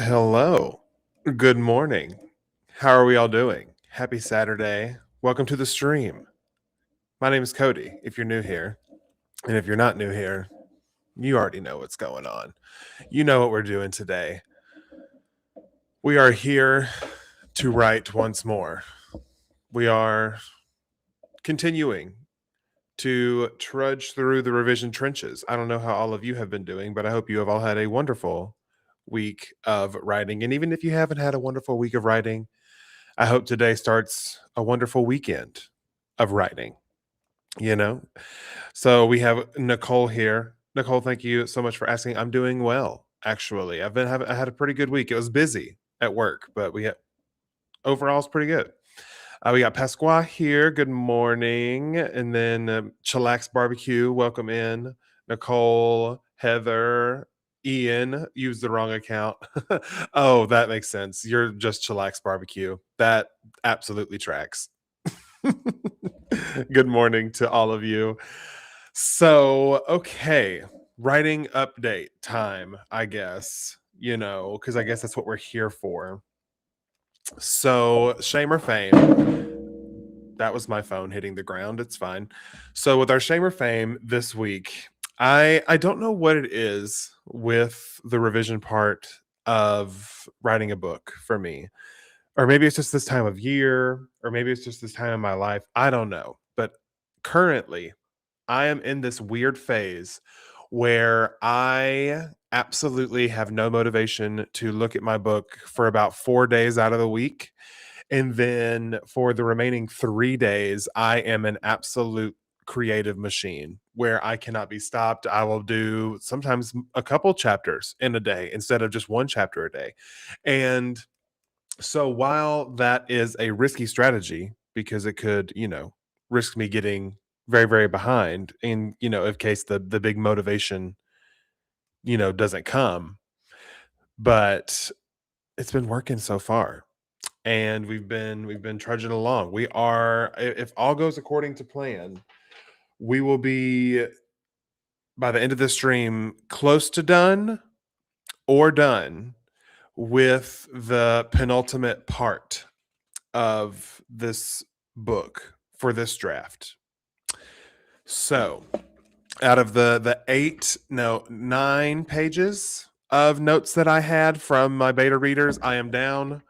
Hello. Good morning. How are we all doing? Happy Saturday. Welcome to the stream. My name is Cody, if you're new here. And if you're not new here, you already know what's going on. You know what we're doing today. We are here to write once more. We are continuing to trudge through the revision trenches. I don't know how all of you have been doing, but I hope you have all had a wonderful week of writing. And even if you haven't had a wonderful week of writing, I hope today starts a wonderful weekend of writing, you know? So we have Nicole here. Nicole, thank you so much for asking. I'm doing well, actually. I had a pretty good week. It was busy at work, but overall it's pretty good. We got Pasqua here. Good morning. And then Chillax Barbecue, welcome in. Nicole, Heather, Ian used the wrong account. Oh, that makes sense. You're just Chillax Barbecue. That absolutely tracks. Good morning to all of you. So, okay, writing update time, I guess, because I guess that's what we're here for. So, shame or fame. That was my phone hitting the ground. It's fine. So, with our shame or fame this week, I don't know what it is with the revision part of writing a book for me. Or maybe it's just this time of year, or maybe it's just this time in my life. I don't know. But currently, I am in this weird phase where I absolutely have no motivation to look at my book for about 4 days out of the week. And then for the remaining 3 days, I am an absolute creative machine where I cannot be stopped. I will do sometimes a couple chapters in a day instead of just one chapter a day. And so while that is a risky strategy because it could, risk me getting very, very behind in, in case the big motivation, doesn't come, but it's been working so far. And we've been trudging along. We are, if all goes according to plan, we will be by the end of the stream close to done or done with the penultimate part of this book for this draft. So, out of the 9 pages of notes that I had from my beta readers, I am down.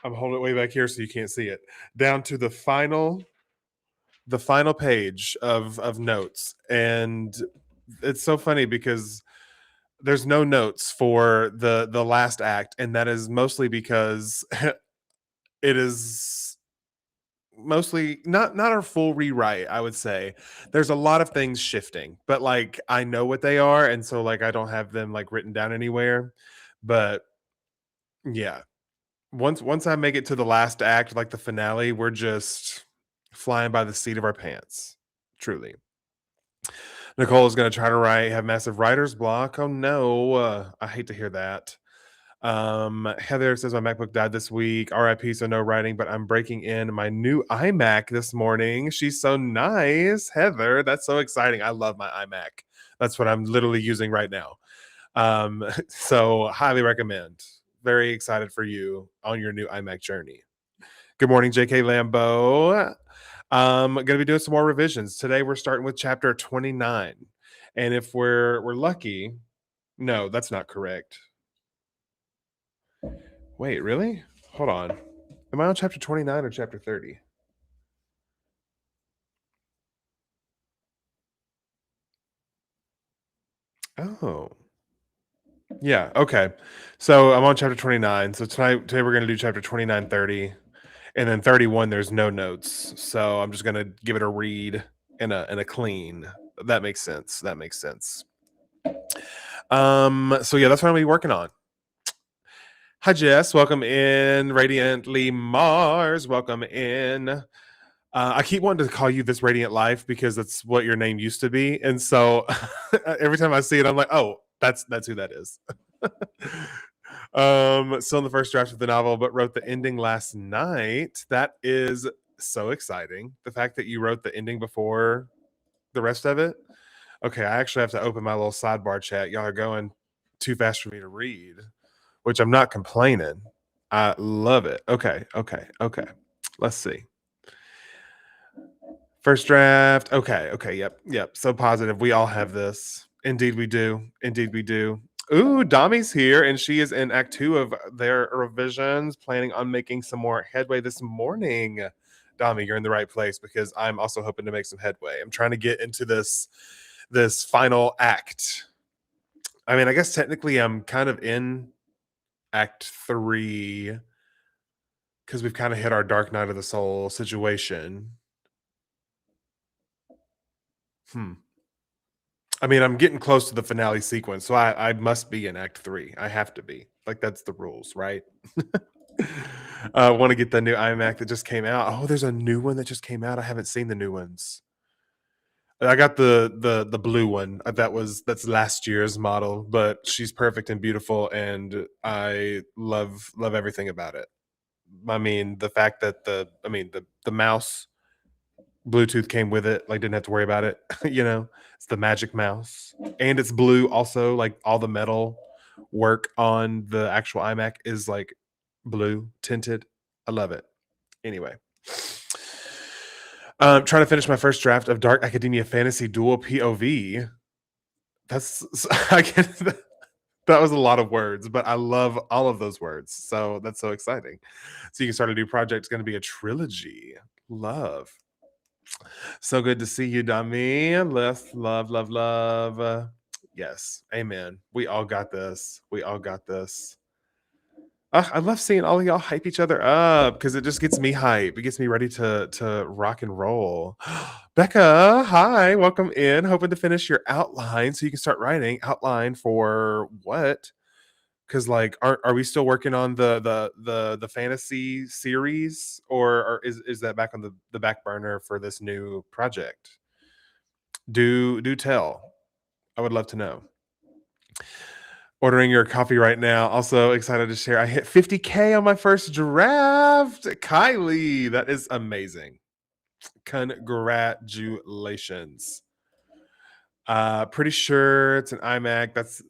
I'm holding it way back here so you can't see it. Down to the final page of notes, and it's so funny because there's no notes for the last act, and that is mostly because it is mostly not a full rewrite. I would say there's a lot of things shifting, but like I know what they are, and so like I don't have them like written down anywhere. But yeah, once I make it to the last act, like the finale, we're just flying by the seat of our pants, truly. Nicole is going to try to have massive writer's block. Oh no, I hate to hear that. Heather says my MacBook died this week. RIP, so no writing, but I'm breaking in my new iMac this morning. She's so nice, Heather. That's so exciting. I love my iMac. That's what I'm literally using right now. So highly recommend. Very excited for you on your new iMac journey. Good morning, JK Lambeau. Going to be doing some more revisions today. We're starting with chapter 29, and if we're lucky, no, that's not correct. Wait, really? Hold on. Am I on chapter 29 or chapter 30? Oh, yeah. Okay. So I'm on chapter 29. So today we're going to do chapter 29, 30, and then 31. There's no notes, so I'm just going to give it a read and a clean. That makes sense. That makes sense. So yeah, that's what I'm gonna be working on. Hi Jess, welcome in. Radiantly Mars, welcome in. I keep wanting to call you this Radiant Life because that's what your name used to be, and so every time I see it, I'm like, oh, that's who that is. Still in the first draft of the novel, but wrote the ending last night. That is so exciting. The fact that you wrote the ending before the rest of it. Okay, I actually have to open my little sidebar chat. Y'all are going too fast for me to read. which I'm not complaining. I love it. Okay, okay, okay. Let's see. First draft. Okay, okay, yep, yep. So positive. We all have this. Indeed, we do. Indeed, we do. Ooh, Dami's here, and she is in Act Two of their revisions, planning on making some more headway this morning. Dami, you're in the right place because I'm also hoping to make some headway. I'm trying to get into this final act. I mean, I guess technically I'm kind of in Act Three because we've kind of hit our Dark Night of the Soul situation. Hmm. I mean, I'm getting close to the finale sequence, so I must be in Act Three. I have to be. Like that's the rules, right? I want to get the new iMac that just came out. Oh, there's a new one that just came out. I haven't seen the new ones. I got the blue one. That's last year's model, but she's perfect and beautiful, and I love everything about it. I mean, the fact that the mouse Bluetooth came with it, like didn't have to worry about it. It's the magic mouse, and it's blue. Also, like all the metal work on the actual iMac is like blue tinted. I love it. Anyway, trying to finish my first draft of Dark Academia Fantasy Dual POV. That's I get that was a lot of words, but I love all of those words. So that's so exciting. So you can start a new project. It's going to be a trilogy. Love. So good to see you, Dami. Love, love, love. Yes, amen. We all got this. We all got this. I love seeing all of y'all hype each other up because it just gets me hype. It gets me ready to rock and roll. Becca, hi, welcome in. Hoping to finish your outline so you can start writing. Outline for what? Because like, are we still working on the fantasy series, or is that back on the back burner for this new project? Do tell. I would love to know. Ordering your coffee right now. Also excited to share. I hit 50K on my first draft. Kylie, that is amazing. Congratulations. Pretty sure it's an iMac. That's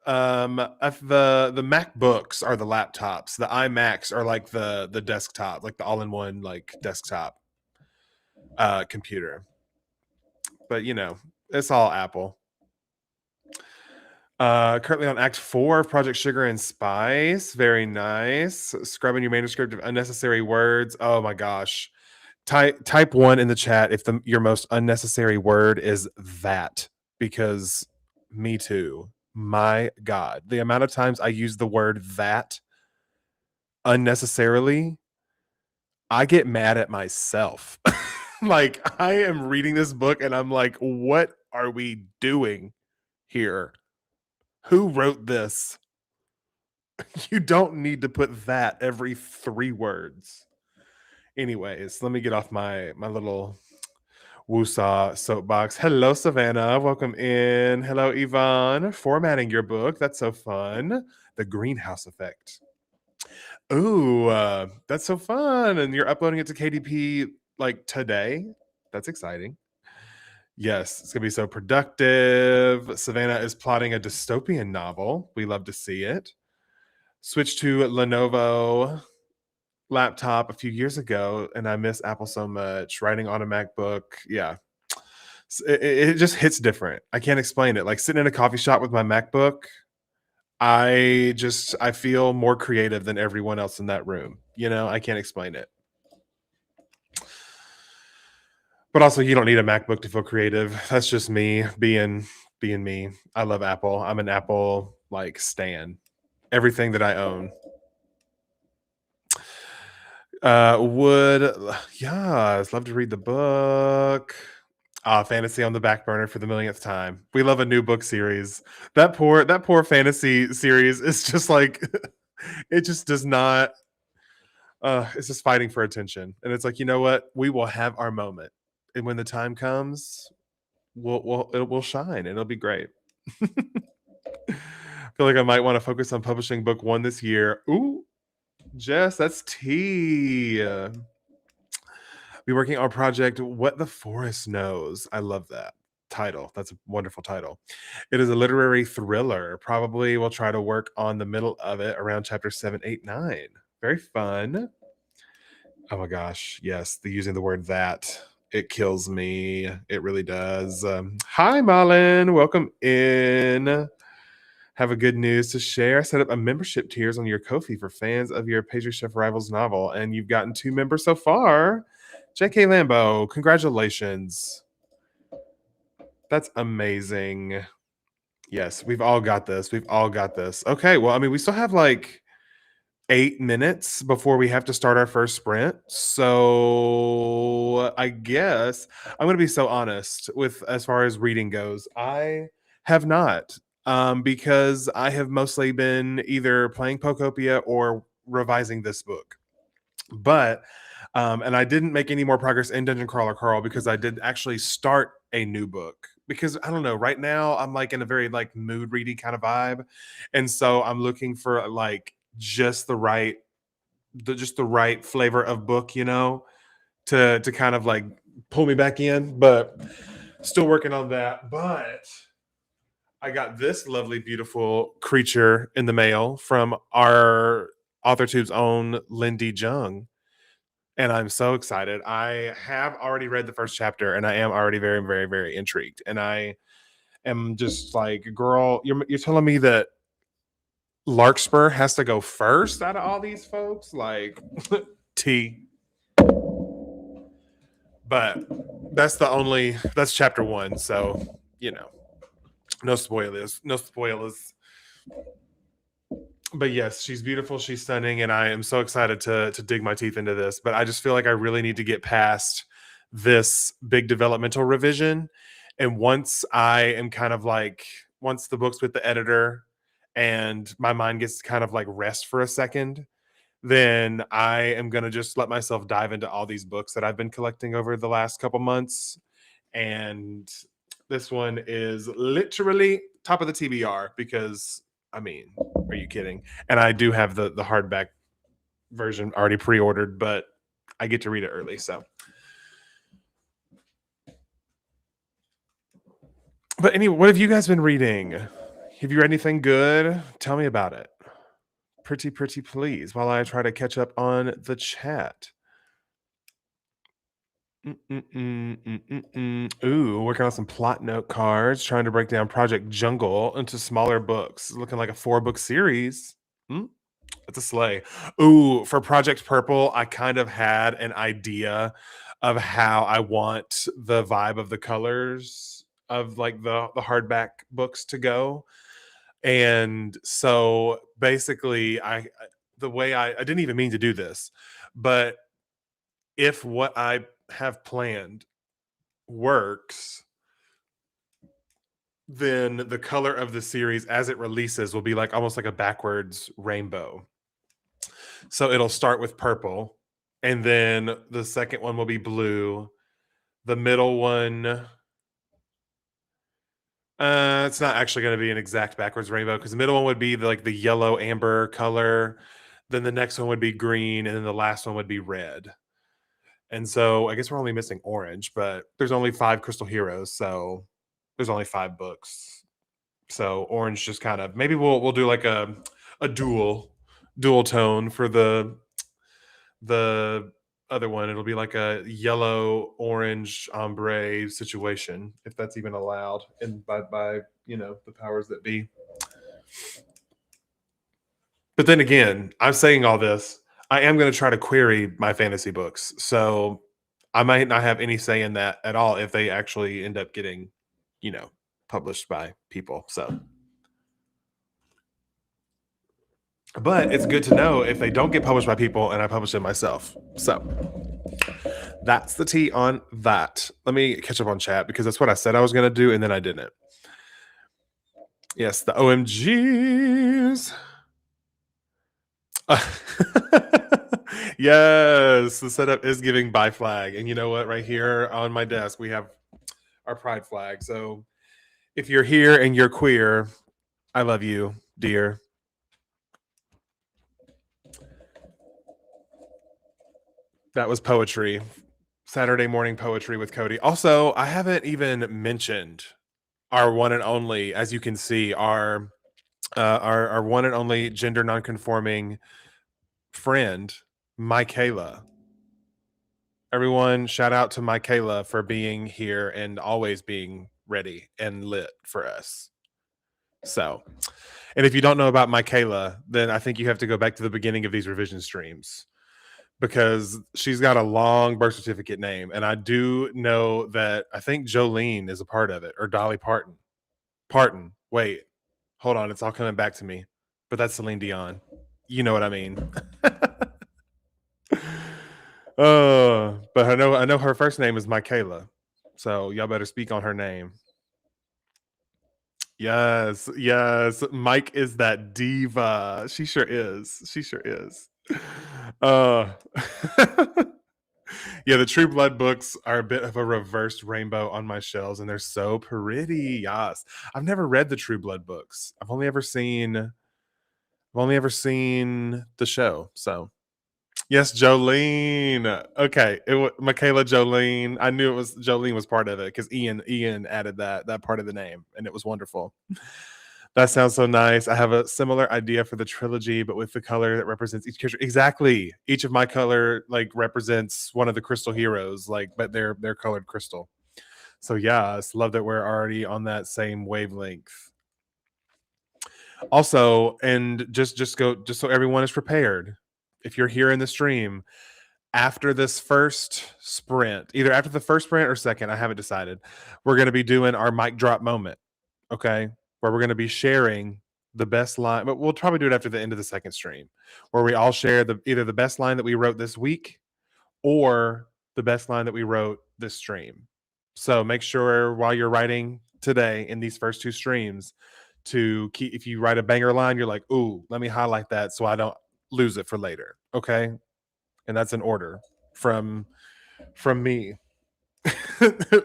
the MacBooks are the laptops. The iMacs are like the desktop, like the all-in-one like desktop computer. But it's all Apple. Currently on Act 4 of Project Sugar and Spice. Very nice. Scrubbing your manuscript of unnecessary words. Oh my gosh. Type 1 in the chat if your most unnecessary word is that, because me too. My God. The amount of times I use the word that unnecessarily, I get mad at myself. Like, I am reading this book and I'm like, what are we doing here? Who wrote this? You don't need to put that every 3 words. Anyways, let me get off my little woosah soapbox. Hello, Savannah. Welcome in. Hello, Yvonne. Formatting your book. That's so fun. The greenhouse effect. Ooh, that's so fun. And you're uploading it to KDP like today. That's exciting. Yes, it's going to be so productive. Savannah is plotting a dystopian novel. We love to see it. Switched to Lenovo laptop a few years ago, and I miss Apple so much. Writing on a MacBook, yeah, it just hits different. I can't explain it. Like sitting in a coffee shop with my MacBook, I feel more creative than everyone else in that room. I can't explain it. But also, you don't need a MacBook to feel creative. That's just me being me. I love Apple. I'm an Apple like stan. Everything that I own. I'd love to read the book. Fantasy on the back burner for the millionth time. We love a new book series. That poor fantasy series is just like it just does not it's just fighting for attention. And it's like, you know what? We will have our moment. And when the time comes, it will shine and it'll be great. I feel like I might want to focus on publishing book 1 this year. Ooh, Jess, that's tea. Be working on project What the Forest Knows. I love that. title. That's a wonderful title. It is a literary thriller. Probably will try to work on the middle of it around chapter 7, 8, 9. Very fun. Oh my gosh. Yes. The using the word that. It kills me. It really does. Hi, Malin. Welcome in. Have a good news to share. Set up a membership tiers on your Ko-fi for fans of your Pastry Chef Rivals novel, and you've gotten 2 members so far. JK Lambo, congratulations. That's amazing. Yes, we've all got this. We've all got this. Okay, well, I mean, we still have like 8 minutes before we have to start our first sprint. So I guess I'm going to be so honest with as far as reading goes. I have not, because I have mostly been either playing Pokopia or revising this book. But and I didn't make any more progress in Dungeon Crawler Carl because I did actually start a new book because I don't know, right now I'm like in a very like mood reading kind of vibe, and so I'm looking for like just the right flavor of book, to kind of like pull me back in, but still working on that. But I got this lovely beautiful creature in the mail from our AuthorTube's own Lindy Jung, and I'm so excited. I have already read the first chapter, and I am already very, very, very intrigued. And I am just like, girl, you're telling me that Larkspur has to go first out of all these folks? Like, T. But that's chapter 1. So, no spoilers. No spoilers. But yes, she's beautiful, she's stunning, and I am so excited to dig my teeth into this. But I just feel like I really need to get past this big developmental revision. And once I am kind of like, once the book's with the editor and my mind gets to kind of like rest for a second, then I am going to just let myself dive into all these books that I've been collecting over the last couple months. And this one is literally top of the TBR because, I mean, are you kidding? And I do have the hardback version already pre-ordered, but I get to read it early. So, but anyway, what have you guys been reading? Have you read anything good? Tell me about it. Pretty please, while I try to catch up on the chat. Ooh, working on some plot note cards, trying to break down Project Jungle into smaller books. Looking like a 4-book series. That's a sleigh. Ooh, for Project Purple, I kind of had an idea of how I want the vibe of the colors of like the hardback books to go. And so basically the way I didn't even mean to do this, but if what I have planned works, then the color of the series as it releases will be like almost like a backwards rainbow. So it'll start with purple, and then the second one will be blue. The middle one, it's not actually going to be an exact backwards rainbow because the middle one would be like the yellow amber color. Then the next one would be green, and then the last one would be red. And so I guess we're only missing orange, but there's only 5 Crystal Heroes, so there's only 5 books. So orange just kind of, maybe we'll do like a dual tone for the other one. It'll be like a yellow orange ombre situation, if that's even allowed, and by the powers that be. But then again, I'm saying all this, I am going to try to query my fantasy books, so I might not have any say in that at all if they actually end up getting, published by people. So, but it's good to know if they don't get published by people and I publish them myself. So that's the tea on that. Let me catch up on chat because that's what I said I was going to do and then I didn't. Yes, the OMGs. Yes, the setup is giving bi flag. And you know what? Right here on my desk, we have our pride flag. So if you're here and you're queer, I love you, dear. That was poetry. Saturday morning poetry with Cody. Also, I haven't even mentioned our one and only, as you can see, our one and only gender nonconforming friend, Michaela. Everyone, shout out to Michaela for being here and always being ready and lit for us. So, and if you don't know about Michaela, then I think you have to go back to the beginning of these revision streams because she's got a long birth certificate name. And I do know that I think Jolene is a part of it, or Dolly Parton. Parton. Wait, hold on. It's all coming back to me. But that's Celine Dion. You know what I mean. But I know her first name is Michaela. So y'all better speak on her name. Yes, yes. Mike is that diva. She sure is. She sure is. Uh yeah, the True Blood books are a bit of a reversed rainbow on my shelves, and they're so pretty. Yes, I've never read the True Blood books. I've only ever seen the show. So yes, Jolene. Okay, Michaela Jolene. I knew it was Jolene was part of it because Ian added that part of the name, and it was wonderful. That sounds so nice. I have a similar idea for the trilogy, but with the color that represents each character. Exactly. Each of my color like represents one of the crystal heroes, like, but they're colored crystal. So yes, love that we're already on that same wavelength. Also, and just so everyone is prepared, if you're here in the stream, after this first sprint, either after the first sprint or second, I haven't decided, we're going to be doing our mic drop moment. Okay. Where we're going to be sharing the best line, but we'll probably do it after the end of the second stream, where we all share either the best line that we wrote this week or the best line that we wrote this stream. So make sure while you're writing today in these first two streams to keep, if you write a banger line, you're like, ooh, let me highlight that so I don't lose it for later. Okay. And that's an order from me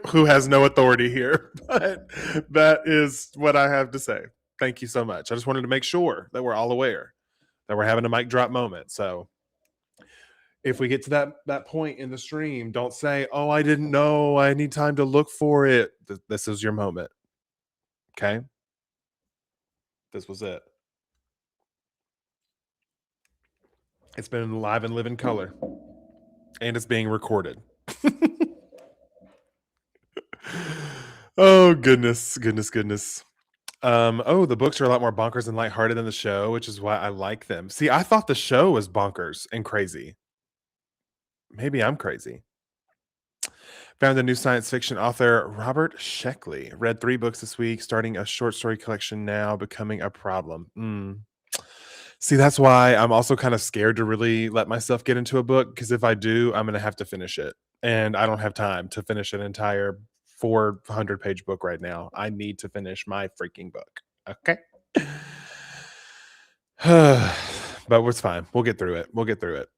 who has no authority here, but that is what I have to say. Thank you so much. I just wanted to make sure that we're all aware that we're having a mic drop moment. So if we get to that point in the stream, don't say, "Oh, I didn't know. I need time to look for it." This is your moment. Okay? This was it. It's been live and live in color, and it's being recorded. Oh goodness, goodness, goodness. Oh, the books are a lot more bonkers and lighthearted than the show, which is why I like them. See, I thought the show was bonkers and crazy. Maybe I'm crazy. Found a new science fiction author, Robert Sheckley. Read 3 books this week, starting a short story collection now, becoming a problem. See, that's why I'm also kind of scared to really let myself get into a book because if I do, I'm going to have to finish it. And I don't have time to finish an entire 400-page book right now. I need to finish my freaking book. Okay. But it's fine. We'll get through it. We'll get through it.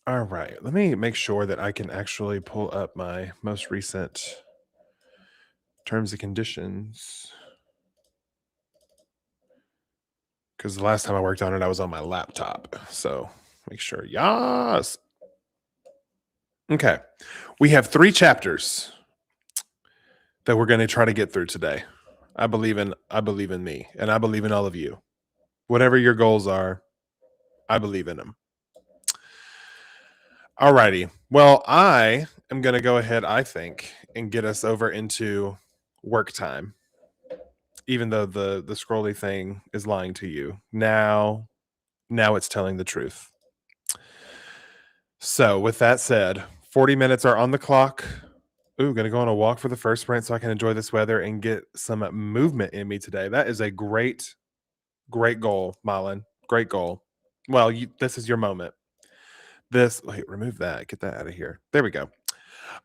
All right. Let me make sure that I can actually pull up my most recent terms and conditions. Because the last time I worked on it, I was on my laptop. So make sure. Yes. Okay. We have 3 chapters that we're going to try to get through today. I believe in me, and I believe in all of you. Whatever your goals are, I believe in them. All righty. Well, I am going to go ahead, I think, and get us over into work time. Even though the scrolly thing is lying to you. Now it's telling the truth. So, with that said, 40 minutes are on the clock. Ooh, gonna go on a walk for the first sprint so I can enjoy this weather and get some movement in me today. That is a great, great goal, Malin. Great goal. Well, this is your moment. Wait, remove that. Get that out of here. There we go.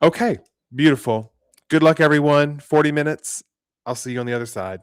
Okay, beautiful. Good luck, everyone. 40 minutes. I'll see you on the other side.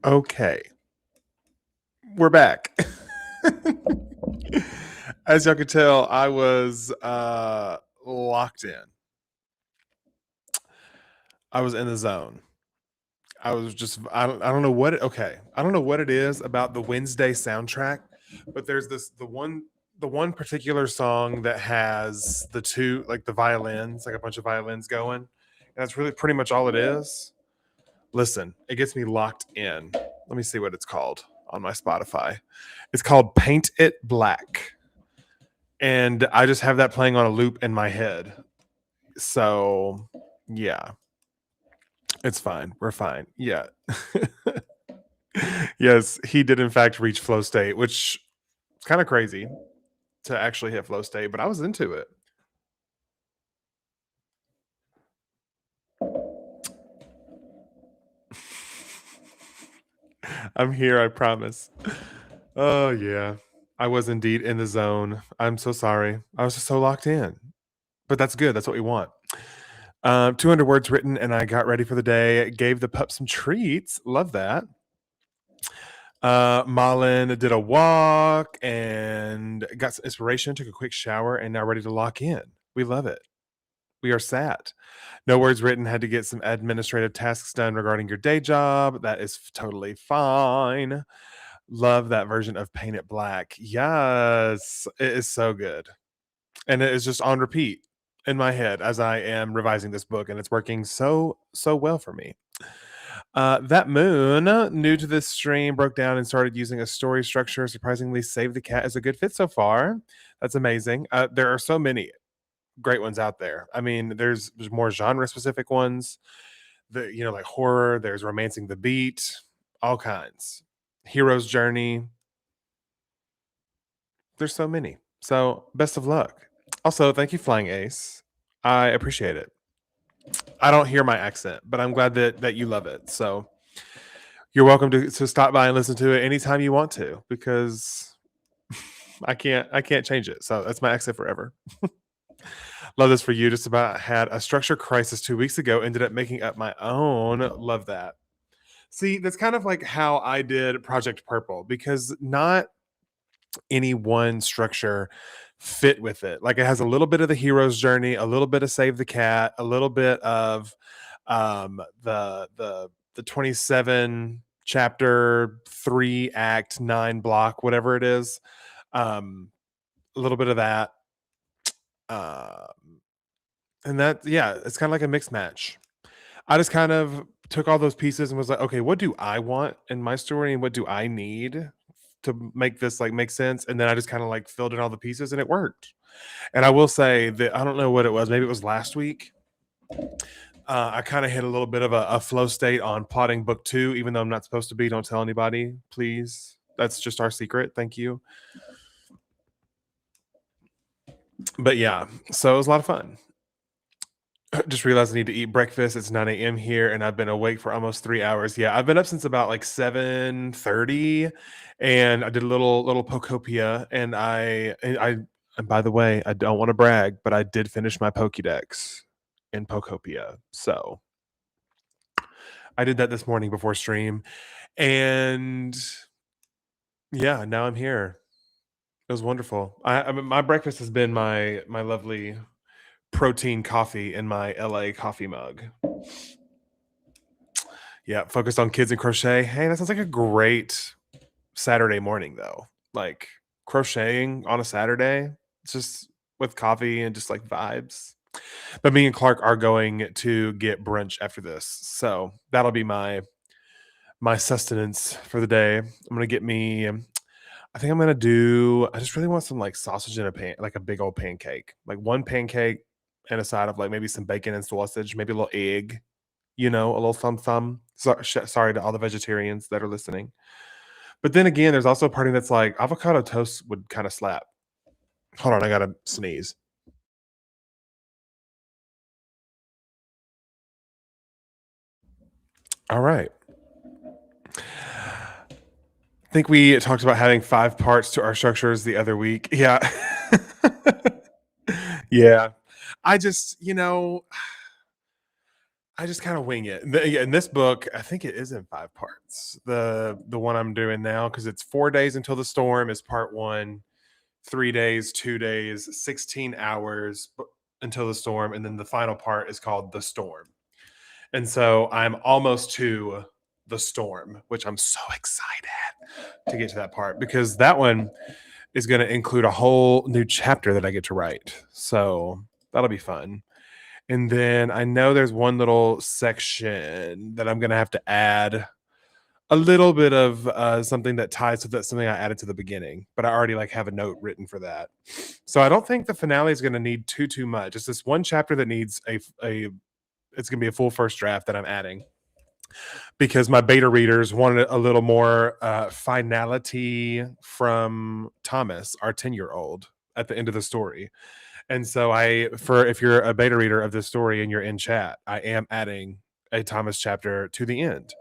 Okay, we're back. As y'all could tell, I was locked in. I was in the zone. I was just I don't know what okay. I don't know what it is about the Wednesday soundtrack, but there's the one particular song that has the two like the violins, like a bunch of violins going. And that's really pretty much all it is. Listen, it gets me locked in. Let me see what it's called on my Spotify. It's called Paint It Black. And I just have that playing on a loop in my head. So, yeah, it's fine. We're fine. Yeah. Yes, he did in fact reach flow state, which is kind of crazy to actually hit flow state, but I was into it. I'm here, I promise. Oh yeah. I was indeed in the zone. I'm so sorry. I was just so locked in. But that's good. That's what we want. 200 words written, and I got ready for the day. Gave the pup some treats. Love that. Malin did a walk and got some inspiration, took a quick shower, and now ready to lock in. We love it. We are sad. No words written, had to get some administrative tasks done regarding your day job. That is totally fine. Love that version of Paint It Black. Yes, it is so good. And it is just on repeat in my head as I am revising this book, and it's working so well for me. That moon, new to this stream, broke down and started using a story structure. Surprisingly, Save the Cat is a good fit so far. That's amazing. There are so many great ones out there. I mean, there's more genre specific ones. Like horror. There's Romancing the Beat, all kinds. Hero's Journey. There's so many. So best of luck. Also, thank you, Flying Ace. I appreciate it. I don't hear my accent, but I'm glad that you love it. So you're welcome to stop by and listen to it anytime you want to, because I can't change it. So that's my accent forever. Love this for you. Just about had a structure crisis 2 weeks ago. Ended up making up my own. Love that. See, that's kind of like how I did Project Purple, because not any one structure fit with it. Like it has a little bit of the hero's journey, a little bit of Save the Cat, a little bit of the 27 chapter 3 act 9 block, whatever it is. A little bit of that. And that, yeah, it's kind of like a mixed match. I just kind of took all those pieces and was like, okay, what do I want in my story and what do I need to make this like make sense? And then I just kind of like filled in all the pieces and it worked. And I will say that I don't know what it was. Maybe it was last week. I kind of hit a little bit of a flow state on plotting book 2, even though I'm not supposed to be. Don't tell anybody, please. That's just our secret. Thank you. But yeah, so it was a lot of fun. Just realized I need to eat breakfast. It's 9 a.m. here, and I've been awake for almost 3 hours. Yeah, I've been up since about like 7:30, and I did a little Pokopia, and by the way, I don't want to brag, but I did finish my Pokédex in Pokopia. So I did that this morning before stream, and yeah, now I'm here. It was wonderful. I mean, my breakfast has been my lovely protein coffee in my LA coffee mug. Yeah, focused on kids and crochet. Hey, that sounds like a great Saturday morning though. Like crocheting on a Saturday, it's just with coffee and just like vibes. But me and Clark are going to get brunch after this. So that'll be my sustenance for the day. I'm gonna get me I think I'm gonna do I just really want some like sausage in a pan, like a big old pancake. Like one pancake and a side of like maybe some bacon and sausage, maybe a little egg, a little thumb. Sorry to all the vegetarians that are listening. But then again, there's also a party that's like avocado toast would kind of slap. Hold on, I gotta sneeze. All right. I think we talked about having 5 parts to our structures the other week. Yeah. Yeah. I just, I just kind of wing it. Yeah, in this book, I think it is in 5 parts. The one I'm doing now, because it's 4 days until the storm is part one, 3 days, 2 days, 16 hours until the storm, and then the final part is called the storm. And so I'm almost to the storm, which I'm so excited to get to that part because that one is going to include a whole new chapter that I get to write. So that'll be fun. And then I know there's one little section that I'm going to have to add a little bit of something that ties to that something I added to the beginning, but I already like have a note written for that. So I don't think the finale is going to need too much. It's this one chapter that needs a it's going to be a full first draft that I'm adding because my beta readers wanted a little more finality from Thomas, our 10-year-old, at the end of the story. And so if you're a beta reader of this story and you're in chat, I am adding a Thomas chapter to the end.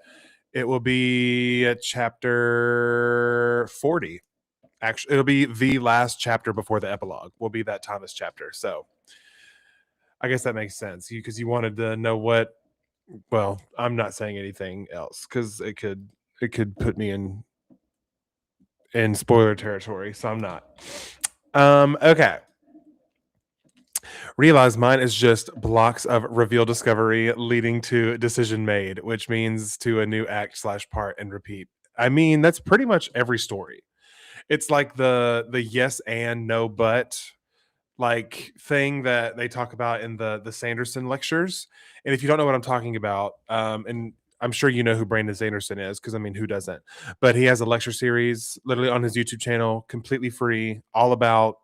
It will be a chapter 40. Actually, it'll be the last chapter before the epilogue. Will be that Thomas chapter. So I guess that makes sense because you wanted to know what. Well, I'm not saying anything else because it could put me in spoiler territory, so I'm not. Okay. Realize mine is just blocks of reveal discovery leading to decision made, which means to a new act/part and repeat. I mean, that's pretty much every story. It's like the yes and no but like thing that they talk about in the Sanderson lectures. And if you don't know what I'm talking about, and I'm sure you know who Brandon Sanderson is, because I mean, who doesn't? But he has a lecture series literally on his YouTube channel, completely free, all about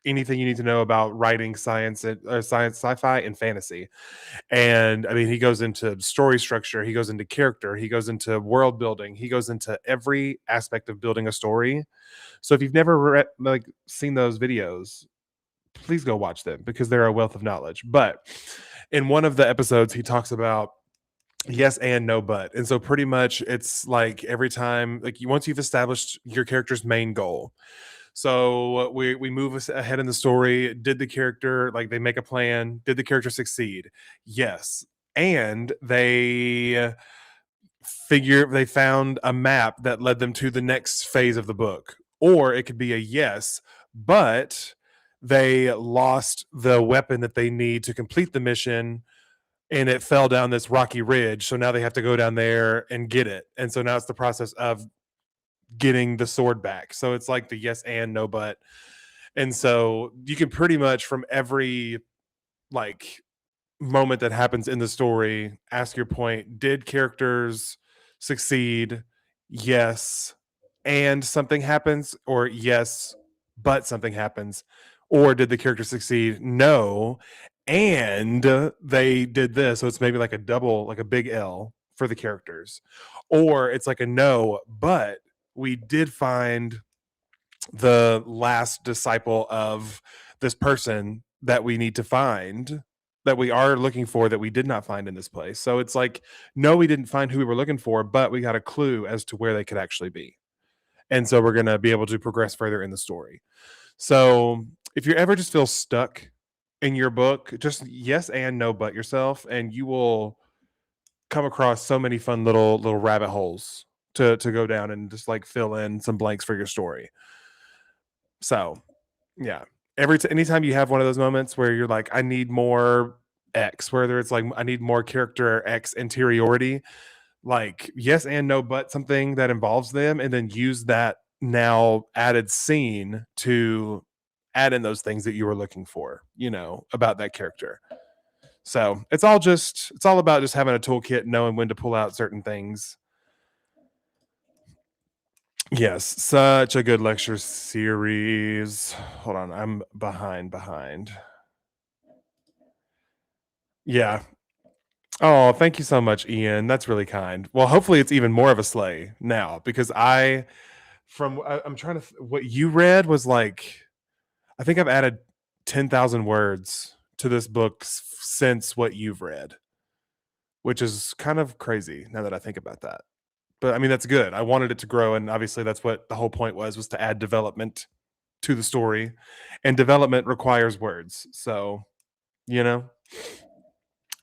anything you need to know about writing, science, sci-fi, and fantasy. And I mean, he goes into story structure, he goes into character, he goes into world building, he goes into every aspect of building a story. So if you've never seen those videos, please go watch them because they're a wealth of knowledge. But in one of the episodes, he talks about yes and no but. And so pretty much it's like every time, like once you've established your character's main goal. So we move ahead in the story. Did the character like they make a plan? Did the character succeed? Yes. And they found a map that led them to the next phase of the book. Or it could be a yes, but they lost the weapon that they need to complete the mission and it fell down this rocky ridge. So now they have to go down there and get it. And so now it's the process of getting the sword back. So it's like the yes and no but. And so you can pretty much from every like moment that happens in the story ask your point. Did characters succeed? Yes, and something happens, or yes, but something happens, or did the character succeed? No, and they did this. So it's maybe like a double, like a big L for the characters, or it's like a no, but we did find the last disciple of this person that we need to find, that we are looking for, that we did not find in this place. So it's like, no, we didn't find who we were looking for, but we got a clue as to where they could actually be. And so we're going to be able to progress further in the story. So if you ever just feel stuck in your book, just yes and no but yourself, and you will come across so many fun little rabbit holes to go down and just like fill in some blanks for your story. So yeah, anytime you have one of those moments where you're like, I need more X, whether it's like I need more character X interiority, like yes and no but something that involves them, and then use that now added scene to add in those things that you were looking for, about that character. So it's all about just having a toolkit, knowing when to pull out certain things. Yes, such a good lecture series. Hold on, I'm behind. Yeah. Oh, thank you so much, Ian. That's really kind. Well, hopefully it's even more of a sleigh now, because I'm trying to what you read was like, I think I've added 10,000 words to this book since what you've read, which is kind of crazy now that I think about that. But I mean, that's good. I wanted it to grow, and obviously that's what the whole point was to add development to the story, and development requires words. So, you know,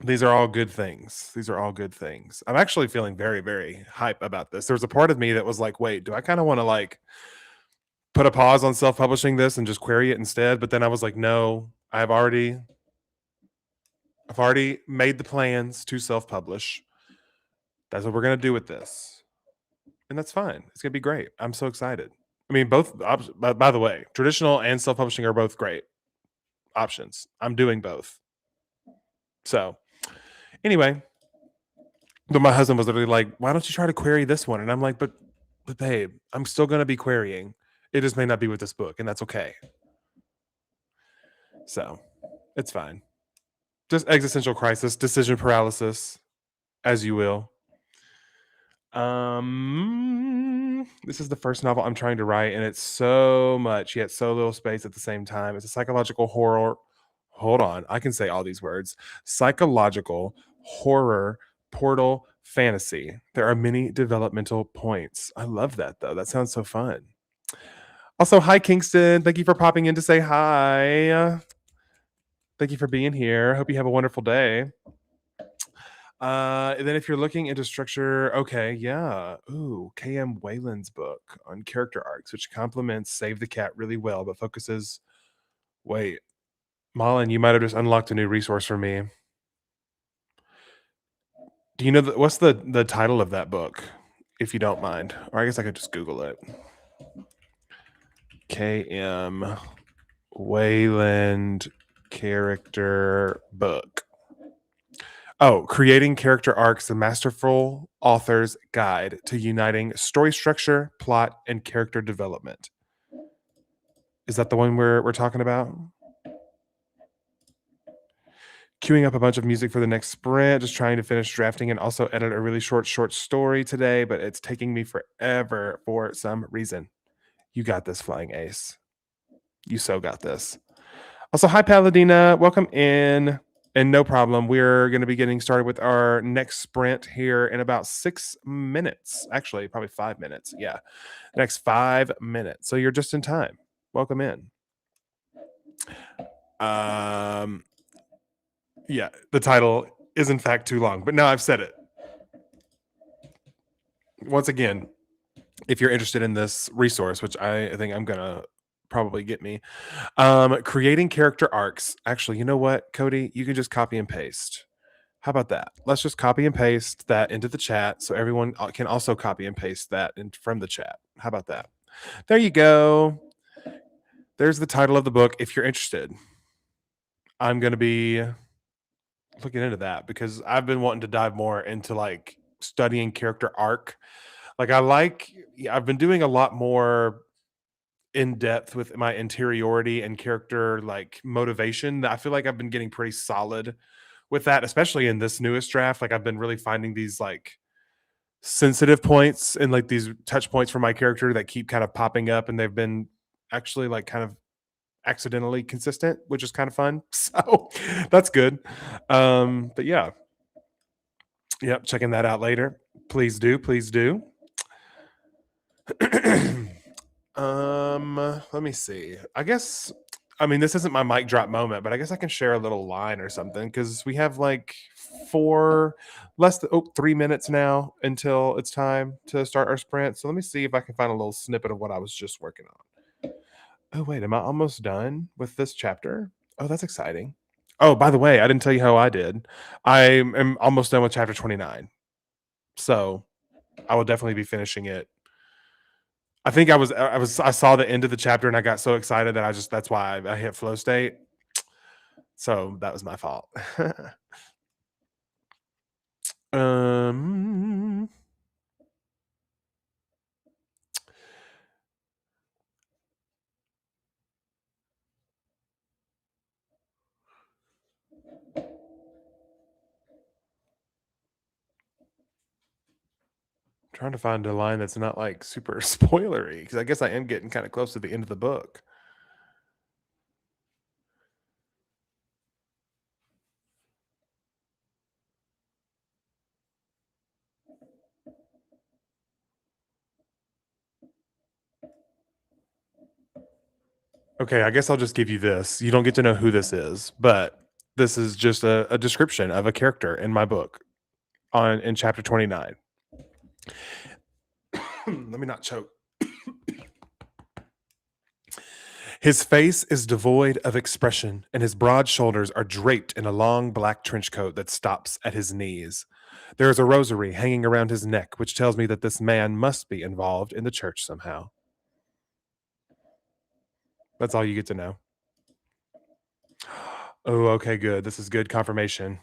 these are all good things. These are all good things. I'm actually feeling very, very hype about this. There was a part of me that was like, wait, do I kind of want to like put a pause on self-publishing this and just query it instead? But then I was like, no, I've already made the plans to self-publish. That's what we're gonna do with this. And that's fine. It's gonna be great. I'm so excited. I mean, by the way, traditional and self-publishing are both great options. I'm doing both. So anyway, but my husband was literally like, why don't you try to query this one? And I'm like, but babe, I'm still gonna be querying. It just may not be with this book, and that's okay. So it's fine. Just existential crisis, decision paralysis, as you will. This is the first novel I'm trying to write, and it's so much yet so little space at the same time. It's a psychological horror. Hold on, I can say all these words. Psychological horror portal fantasy. There are many developmental points. I love that though. That sounds so fun. Also, hi Kingston. Thank you for popping in to say hi. Thank you for being here. Hope you have a wonderful day. And then if you're looking into structure, okay, yeah. Ooh, KM Whalen's book on character arcs, which complements Save the Cat really well, but focuses. Wait, Malin, you might have just unlocked a new resource for me. Do you know what's the title of that book, if you don't mind? Or I guess I could just Google it. KM Wayland character book. Oh, Creating Character Arcs, the Masterful Author's Guide to Uniting Story Structure, Plot, and Character Development. Is that the one we're talking about? Queuing up a bunch of music for the next sprint, just trying to finish drafting and also edit a really short story today, but it's taking me forever for some reason. You got this, Flying Ace. You so got this. Also, hi, Paladina. Welcome in. And no problem. We're going to be getting started with our next sprint here in about 6 minutes. Actually, probably 5 minutes. Yeah. Next 5 minutes. So you're just in time. Welcome in. Yeah, the title is in fact too long, but now I've said it. Once again, if you're interested in this resource, which I think I'm going to probably get me, creating character arcs. Actually, you know what, Cody? You can just copy and paste. How about that? Let's just copy and paste that into the chat so everyone can also copy and paste that from the chat. How about that? There you go. There's the title of the book if you're interested. I'm going to be looking into that because I've been wanting to dive more into like studying character arc. Like I've been doing a lot more in depth with my interiority and character like motivation. I feel like I've been getting pretty solid with that, especially in this newest draft. Like I've been really finding these like sensitive points and like these touch points for my character that keep kind of popping up, and they've been actually like kind of accidentally consistent, which is kind of fun. So that's good. But yeah, yep, checking that out later. Please do, please do. Let me see. I guess I mean this isn't my mic drop moment, but I guess I can share a little line or something because we have like four less than 3 minutes now until it's time to start our sprint. So let me see if I can find a little snippet of what I was just working on. Oh wait, am I almost done with this chapter? Oh, that's exciting. Oh, by the way, I didn't tell you how I did. I am almost done with chapter 29. So I will definitely be finishing it. I think I saw the end of the chapter and I got so excited that that's why I hit flow state. So that was my fault. um trying to find a line that's not like super spoilery because I guess I am getting kind of close to the end of the book. Okay, I guess I'll just give you this. You don't get to know who this is, but this is just a description of a character in my book on in chapter 29. Let me not choke. His face is devoid of expression, and his broad shoulders are draped in a long black trench coat that stops at his knees. There is a rosary hanging around his neck, which tells me that this man must be involved in the church somehow. That's all you get to know. Oh, okay, good. This is good confirmation.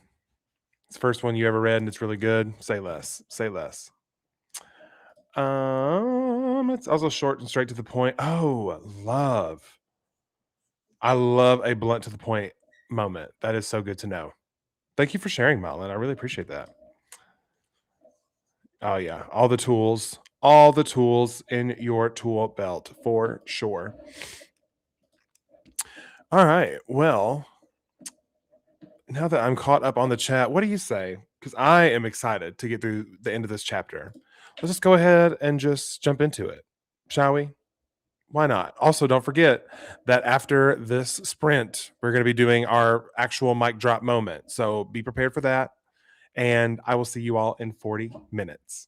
It's the first one you ever read, and it's really good. Say less. Say less. It's also short and straight to the point. Oh, love. I love a blunt to the point moment. That is so good to know. Thank you for sharing, Madeline. I really appreciate that. Oh yeah, all the tools in your tool belt for sure. All right. Well, now that I'm caught up on the chat, what do you say? Because I am excited to get through the end of this chapter. Let's just go ahead and just jump into it, shall we? Why not? Also, don't forget that after this sprint, we're going to be doing our actual mic drop moment. So be prepared for that. And I will see you all in 40 minutes.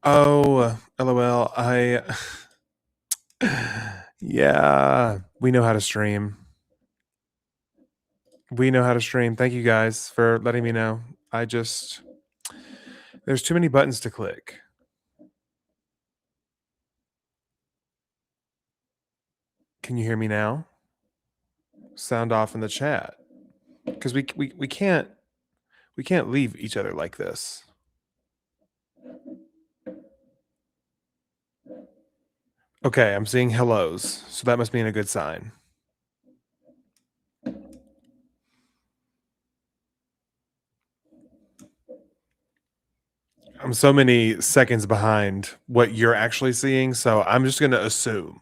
Oh, LOL. Yeah, we know how to stream. We know how to stream. Thank you guys for letting me know. I just, there's too many buttons to click. Can you hear me now? Sound off in the chat. Because we can't leave each other like this. Okay, I'm seeing hellos, so that must mean a good sign. I'm so many seconds behind what you're actually seeing, so I'm just going to assume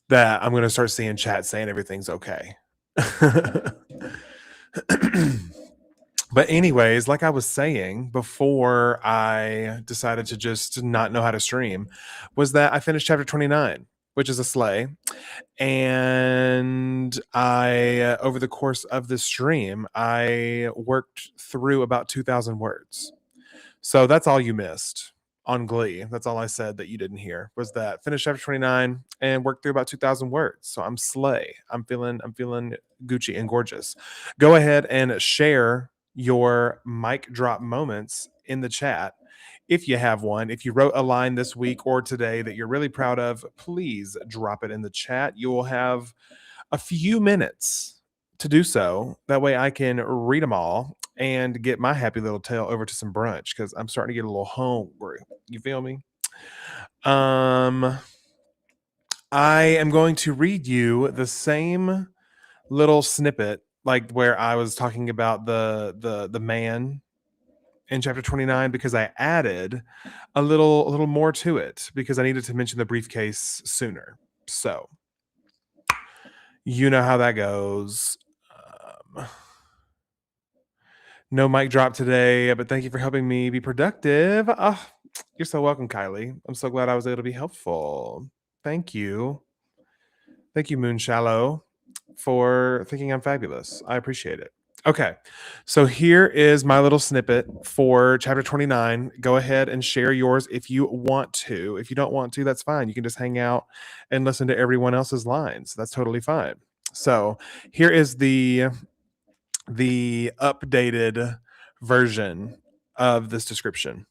that I'm going to start seeing chat saying everything's okay. But anyways, like I was saying before I decided to just not know how to stream, was that I finished chapter 29, which is a sleigh. And I over the course of the stream, I worked through about 2,000 words. So that's all you missed on Glee. That's all I said that you didn't hear was that finished chapter 29 and worked through about 2,000 words. So I'm slay. I'm feeling Gucci and gorgeous. Go ahead and share your mic drop moments in the chat. If you have one, if you wrote a line this week or today that you're really proud of, please drop it in the chat. You will have a few minutes to do so. That way I can read them all and get my happy little tail over to some brunch because I'm starting to get a little hungry. You feel me? Um, I am going to read you the same little snippet, like where I was talking about the man in chapter 29, because I added a little more to it because I needed to mention the briefcase sooner. So you know how that goes. Um, No mic drop today, but thank you for helping me be productive. Oh, you're so welcome, Kylie. I'm so glad I was able to be helpful. Thank you. Thank you, Moon Shallow, for thinking I'm fabulous. I appreciate it. Okay, so here is my little snippet for chapter 29. Go ahead and share yours if you want to. If you don't want to, that's fine. You can just hang out and listen to everyone else's lines. That's totally fine. So here is the updated version of this description.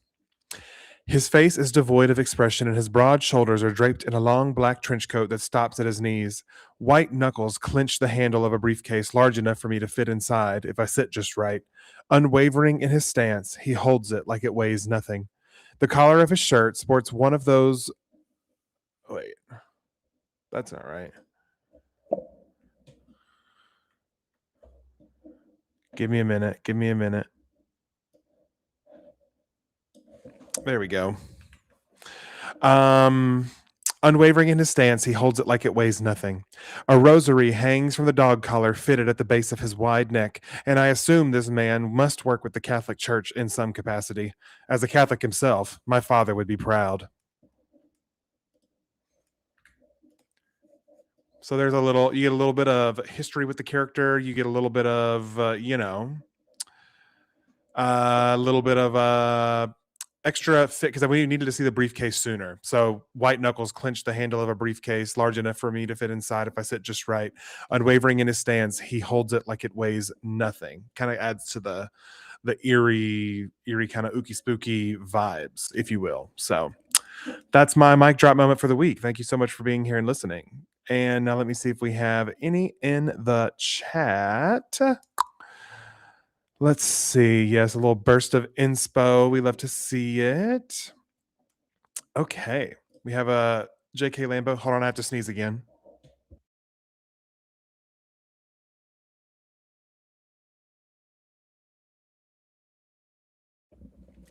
His face is devoid of expression, and his broad shoulders are draped in a long black trench coat that stops at his knees. White knuckles clench the handle of a briefcase large enough for me to fit inside if I sit just right. Unwavering in his stance, he holds it like it weighs nothing. The collar of his shirt sports one of those. Wait, that's not right. Give me a minute. Give me a minute. There we go. Um, Unwavering in his stance, he holds it like it weighs nothing. A rosary hangs from the dog collar fitted at the base of his wide neck, and I assume this man must work with the Catholic Church in some capacity. As a Catholic himself, my father would be proud. So there's you get a little bit of history with the character. You get a little bit of, a little bit of extra fit because we needed to see the briefcase sooner. So white knuckles clenched the handle of a briefcase large enough for me to fit inside if I sit just right. Unwavering in his stance, he holds it like it weighs nothing. Kind of adds to the eerie kind of ooky spooky vibes, if you will. So that's my mic drop moment for the week. Thank you so much for being here and listening. And now let me see if we have any in the chat. Let's see. Yes, a little burst of inspo. We love to see it. Okay. We have a JK Lambo. Hold on, I have to sneeze again.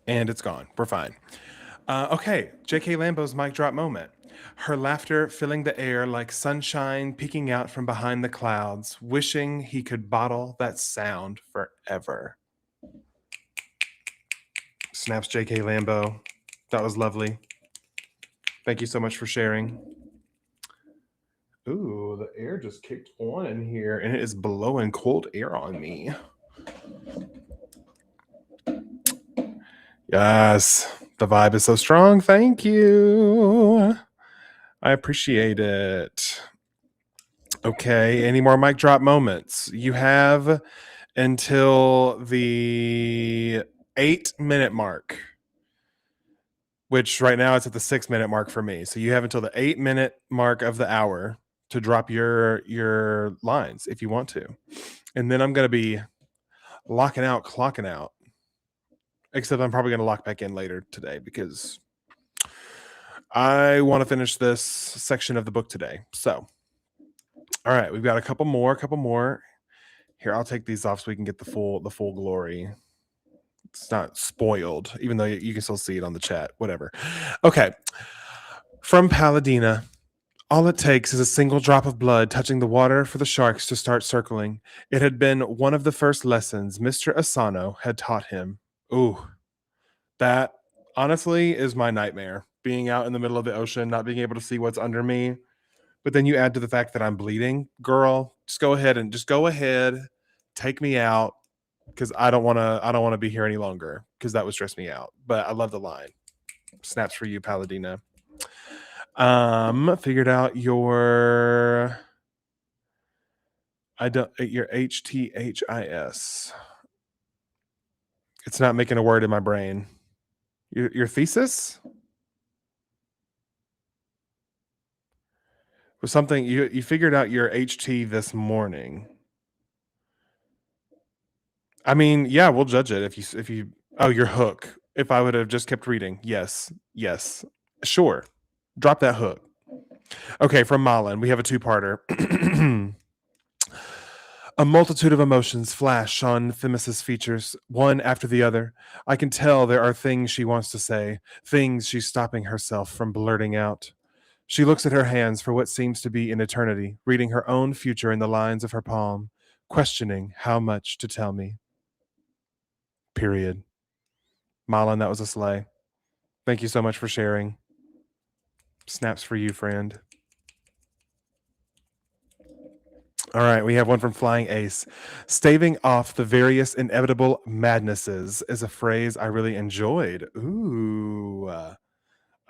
And it's gone. We're fine. Okay, JK Lambo's mic drop moment. Her laughter filling the air like sunshine peeking out from behind the clouds, wishing he could bottle that sound forever. Snaps JK Lambo. That was lovely. Thank you so much for sharing. Ooh, the air just kicked on in here and it is blowing cold air on me. Yes, The vibe is so strong. Thank you. I appreciate it. Okay. Any more mic drop moments? You have until the 8-minute mark, which right now it's at the 6-minute mark for me. So you have until the 8-minute mark of the hour to drop your lines if you want to. And then I'm going to be locking out, clocking out. Except I'm probably going to lock back in later today because I want to finish this section of the book today. So, all right, we've got a couple more. Here, I'll take these off so we can get the full glory. It's not spoiled, even though you can still see it on the chat. Whatever. Okay. From Paladina, all it takes is a single drop of blood touching the water for the sharks to start circling. It had been one of the first lessons Mr. Asano had taught him. Ooh, that honestly is my nightmare. Being out in the middle of the ocean, not being able to see what's under me. But then you add to the fact that I'm bleeding. Girl, just go ahead, take me out because I don't want to be here any longer because that would stress me out. But I love the line. Snaps for you, Paladina. Figured out your your HTHIS. It's not making a word in my brain. Your thesis was something you figured out your HT this morning. I mean, yeah, we'll judge it if you oh, your hook. If I would have just kept reading. Yes. Yes. Sure. Drop that hook. Okay, from Malin, we have a two-parter. A multitude of emotions flash on Themis's features, one after the other. I can tell there are things she wants to say, things she's stopping herself from blurting out. She looks at her hands for what seems to be an eternity, reading her own future in the lines of her palm, questioning how much to tell me. Period. Malin, that was a sleigh. Thank you so much for sharing. Snaps for you, friend. All right, we have one from Flying Ace. Staving off the various inevitable madnesses is a phrase I really enjoyed. Ooh, I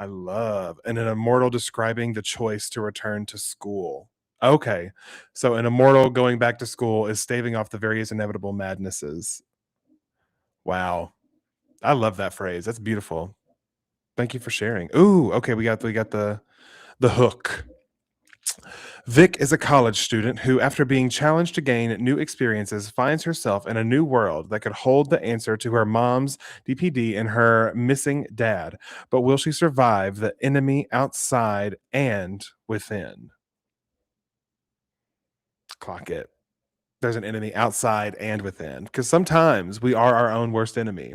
love. And an immortal describing the choice to return to school. Okay, so an immortal going back to school is staving off the various inevitable madnesses. Wow, I love that phrase. That's beautiful. Thank you for sharing. Ooh, okay, we got the hook. Vic is a college student who, after being challenged to gain new experiences, finds herself in a new world that could hold the answer to her mom's DPD and her missing dad. But will she survive the enemy outside and within? Clock it. There's an enemy outside and within. Because sometimes we are our own worst enemy.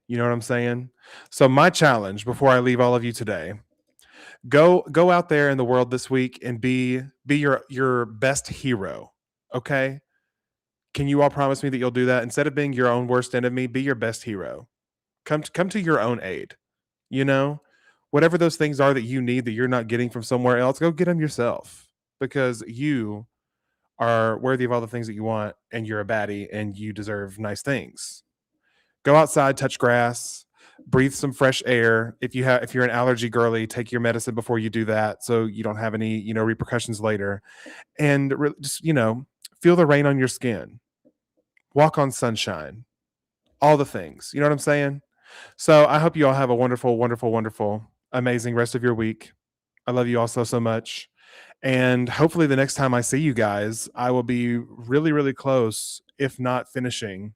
You know what I'm saying? So my challenge before I leave all of you today, go out there in the world this week and be your best hero. Okay? Can you all promise me that you'll do that? Instead of being your own worst enemy, be your best hero. Come to your own aid. You know? Whatever those things are that you need that you're not getting from somewhere else, go get them yourself. Because you are worthy of all the things that you want and you're a baddie and you deserve nice things. Go outside, touch grass, breathe some fresh air. If you're an allergy girly, take your medicine before you do that so you don't have any, repercussions later. And just, feel the rain on your skin. Walk on sunshine. All the things. You know what I'm saying? So I hope you all have a wonderful, wonderful, wonderful, amazing rest of your week. I love you all so much. And hopefully the next time I see you guys, I will be really, really close, if not finishing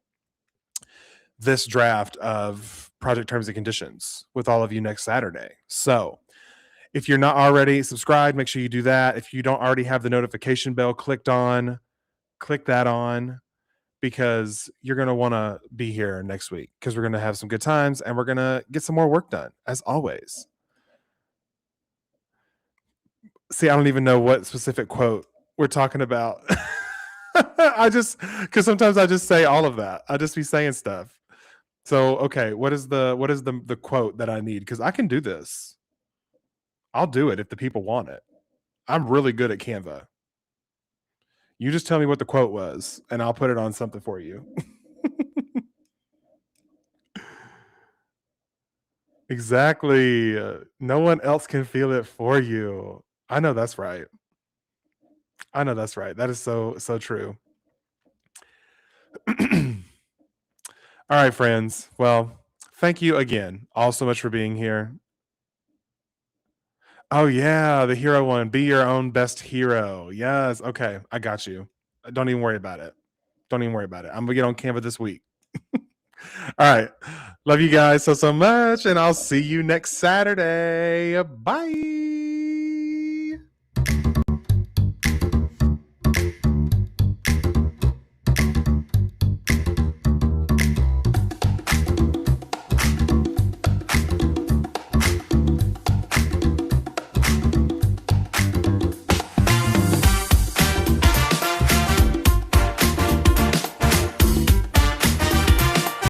this draft of Project Terms and Conditions with all of you next Saturday. So if you're not already subscribed, make sure you do that. If you don't already have the notification bell click that on because you're going to want to be here next week because we're going to have some good times and we're going to get some more work done as always. See, I don't even know what specific quote we're talking about. Because sometimes I just say all of that. I just be saying stuff. So, okay, what is the quote that I need? Because I can do this. I'll do it if the people want it. I'm really good at Canva. You just tell me what the quote was, and I'll put it on something for you. Exactly. No one else can feel it for you. I know that's right. I know that's right. That is so true. All right, friends. Well, thank you again all so much for being here. Oh yeah, the hero one. Be your own best hero. Yes. Okay, I got you. Don't even worry about it. Don't even worry about it. I'm gonna get on Canva this week. All right. Love you guys so much, and I'll see you next Saturday. Bye.